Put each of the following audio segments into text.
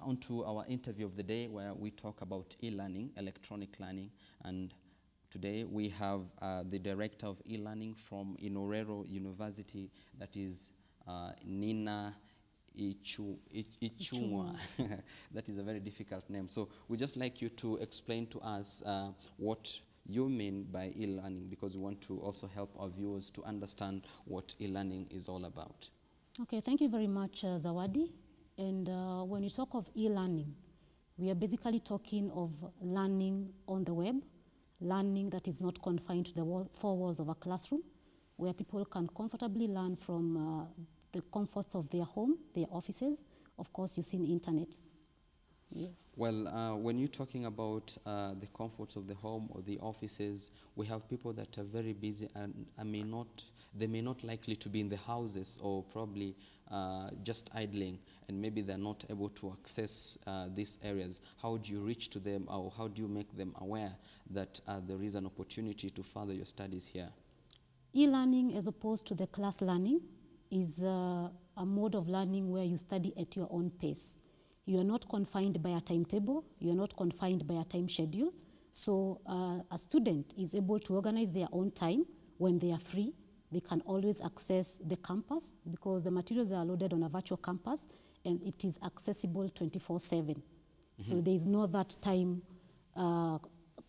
on to our interview of the day, where we talk about e-learning, electronic learning. And today we have the director of e-learning from Inorero University, that is Nina Ichung'wa. That is a very difficult name. So we'd just like you to explain to us what you mean by e-learning, because we want to also help our viewers to understand what e-learning is all about. Okay, thank you very much, Zawadi. And when you talk of e-learning, we are basically talking of learning on the web, learning that is not confined to the four walls of a classroom, where people can comfortably learn from the comforts of their home, their offices, of course using internet. Yes. Well, when you're talking about the comforts of the home or the offices, we have people that are very busy and they may not likely to be in the houses, or probably just idling, and maybe they're not able to access these areas. How do you reach to them, or how do you make them aware that there is an opportunity to further your studies here? E-learning, as opposed to the class learning, is a mode of learning where you study at your own pace. You are not confined by a timetable, you are not confined by a time schedule. So a student is able to organize their own time when they are free. They can always access the campus, because the materials are loaded on a virtual campus and it is accessible 24/7. So there is no that time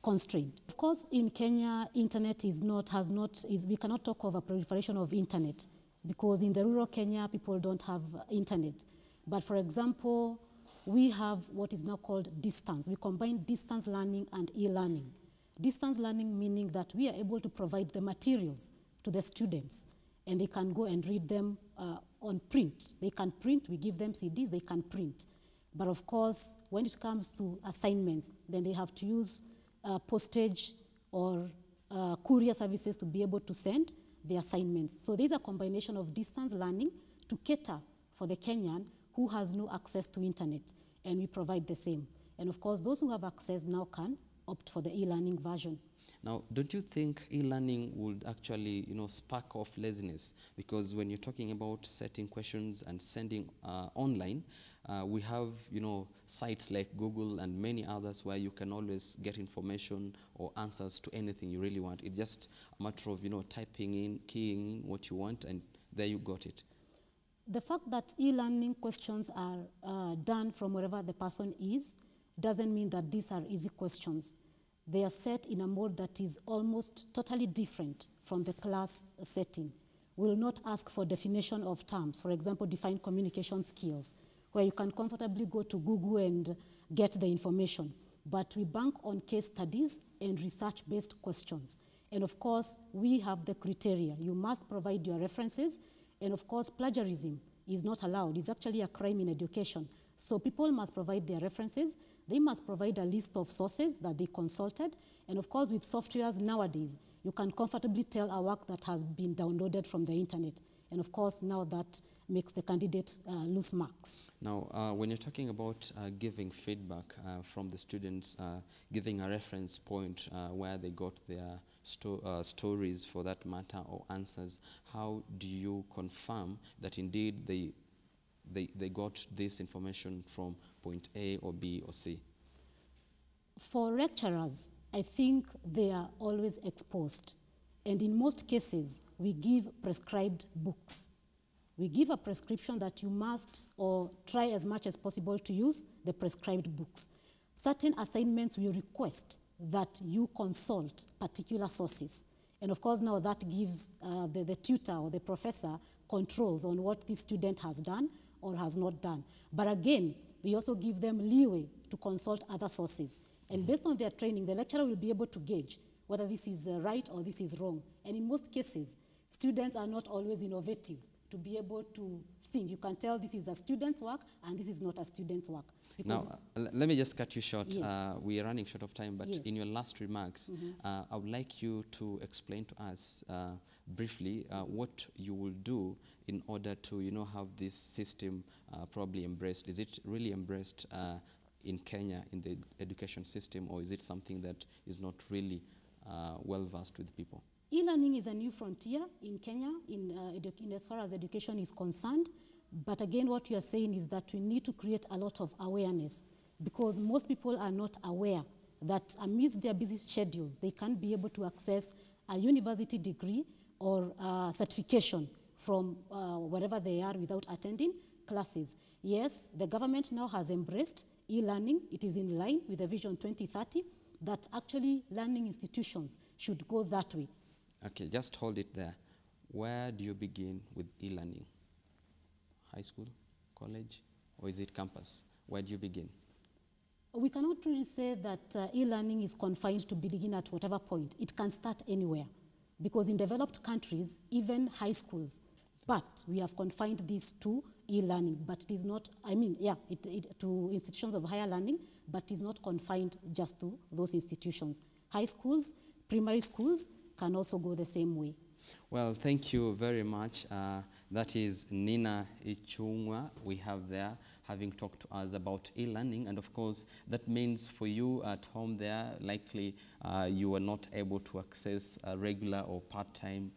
constraint. Of course, in Kenya, internet we cannot talk of a proliferation of internet, because in the rural Kenya, people don't have internet. But for example, we have what is now called distance. We combine distance learning and e-learning. Distance learning meaning that we are able to provide the materials to the students, and they can go and read them on print. They can print, we give them CDs, they can print. But of course, when it comes to assignments, then they have to use postage or courier services to be able to send the assignments. So there's a combination of distance learning to cater for the Kenyan who has no access to internet, and we provide the same. And of course, those who have access now can opt for the e-learning version. Now, don't you think e-learning would actually, spark off laziness? Because when you're talking about setting questions and sending online, we have, sites like Google and many others where you can always get information or answers to anything you really want. It's just a matter of, typing in, keying in what you want, and there you got it. The fact that e-learning questions are done from wherever the person is doesn't mean that these are easy questions. They are set in a mode that is almost totally different from the class setting. We will not ask for definition of terms, for example, define communication skills, where you can comfortably go to Google and get the information. But we bank on case studies and research-based questions. And of course, we have the criteria. You must provide your references. And of course, plagiarism is not allowed. It's actually a crime in education. So people must provide their references. They must provide a list of sources that they consulted. And of course, with softwares nowadays, you can comfortably tell a work that has been downloaded from the internet. And of course, now that makes the candidate lose marks. Now, when you're talking about giving feedback from the students, giving a reference point where they got their stories for that matter, or answers, how do you confirm that indeed they got this information from point A or B or C? For lecturers, I think they are always exposed. And in most cases, we give prescribed books. We give a prescription that you must, or try as much as possible to use the prescribed books. Certain assignments we request that you consult particular sources. And of course, now that gives the tutor or the professor controls on what the student has done or has not done. But again, we also give them leeway to consult other sources. And based on their training, the lecturer will be able to gauge whether this is right or this is wrong. And in most cases, students are not always innovative to be able to think. You can tell this is a student's work and this is not a student's work. Now, let me just cut you short. Yes. We are running short of time, but yes. in your last remarks, I would like you to explain to us briefly what you will do in order to, have this system probably embraced. Is it really embraced in Kenya in the education system, or is it something that is not really well-versed with people? E-learning is a new frontier in Kenya in as far as education is concerned. But again, what we are saying is that we need to create a lot of awareness, because most people are not aware that amidst their busy schedules, they can't be able to access a university degree or certification from wherever they are without attending classes. Yes, the government now has embraced e-learning. It is in line with the Vision 2030 that actually learning institutions should go that way. Okay, just hold it there. Where do you begin with e-learning? High school, college, or is it campus? Where do you begin? We cannot really say that e-learning is confined to begin at whatever point. It can start anywhere, because in developed countries, even high schools, but we have confined these to e-learning, but it is not, to institutions of higher learning, but it is not confined just to those institutions. High schools, primary schools can also go the same way. Well, thank you very much. That is Nina Ichungwa we have there, having talked to us about e-learning. And of course, that means for you at home there, likely you were not able to access regular or part-time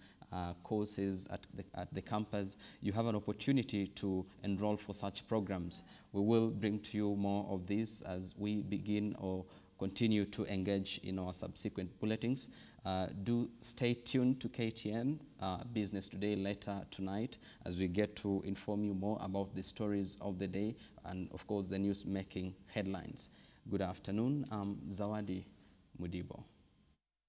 courses at the campus. You have an opportunity to enroll for such programs. We will bring to you more of this as we begin or continue to engage in our subsequent bulletins. Do stay tuned to KTN Business Today later tonight as we get to inform you more about the stories of the day and, of course, the news-making headlines. Good afternoon. I'm Zawadi Mudibo.